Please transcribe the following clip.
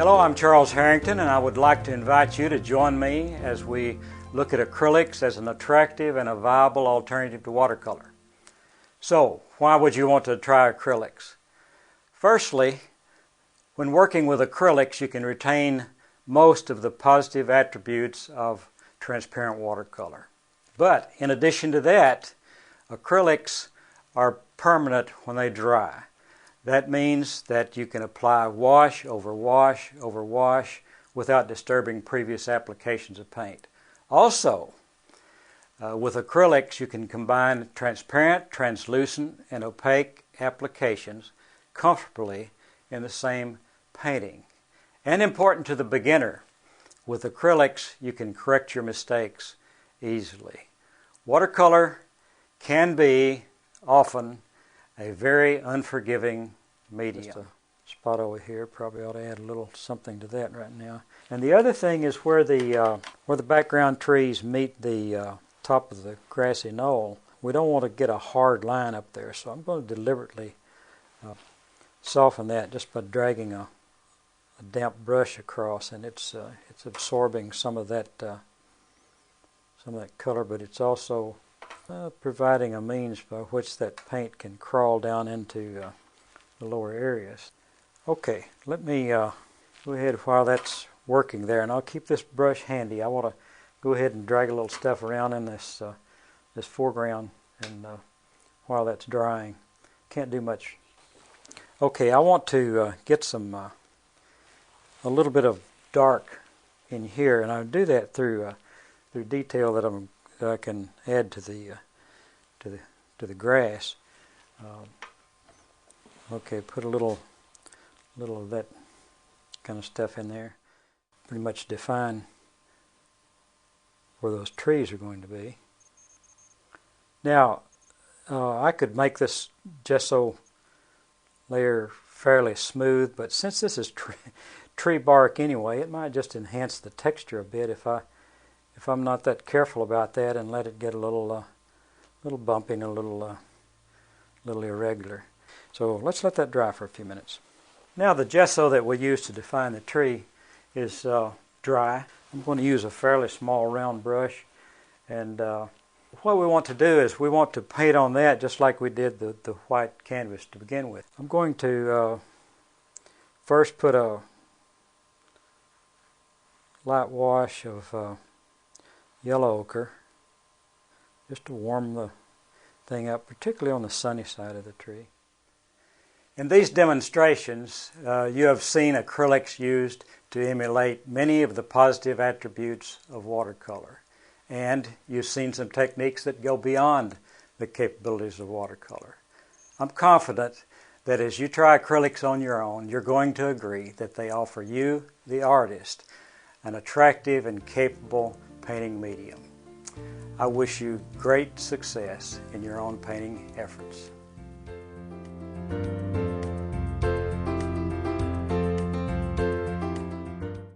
Hello, I'm Charles Harrington, and I would like to invite you to join me as we look at acrylics as an attractive and a viable alternative to watercolor. So, why would you want to try acrylics? Firstly, when working with acrylics, you can retain most of the positive attributes of transparent watercolor. But in addition to that, acrylics are permanent when they dry. That means that you can apply wash over wash over wash without disturbing previous applications of paint. Also, with acrylics you can combine transparent, translucent, and opaque applications comfortably in the same painting. And important to the beginner, with acrylics you can correct your mistakes easily. Watercolor can be often a very unforgiving medium. Just a spot over here, probably ought to add a little something to that right now. And the other thing is where the background trees meet the top of the grassy knoll, we don't want to get a hard line up there, so I'm going to deliberately soften that just by dragging a damp brush across, and it's absorbing some of that color, but it's also providing a means by which that paint can crawl down into the lower areas. Okay, let me go ahead while that's working there, and I'll keep this brush handy. I want to go ahead and drag a little stuff around in this foreground, and while that's drying, can't do much. Okay, I want to get some a little bit of dark in here, and I'll do that through detail that I can add to the grass. Okay, put a little of that kind of stuff in there. Pretty much define where those trees are going to be. Now, I could make this gesso layer fairly smooth, but since this is tree bark anyway, it might just enhance the texture a bit if I'm not that careful about that and let it get a little bumpy and a little irregular. So let's let that dry for a few minutes. Now the gesso that we use to define the tree is dry. I'm going to use a fairly small round brush, and what we want to do is we want to paint on that just like we did the white canvas to begin with. I'm going to first put a light wash of yellow ochre just to warm the thing up, particularly on the sunny side of the tree. In these demonstrations, you have seen acrylics used to emulate many of the positive attributes of watercolor. And you've seen some techniques that go beyond the capabilities of watercolor. I'm confident that as you try acrylics on your own, you're going to agree that they offer you, the artist, an attractive and capable painting medium. I wish you great success in your own painting efforts.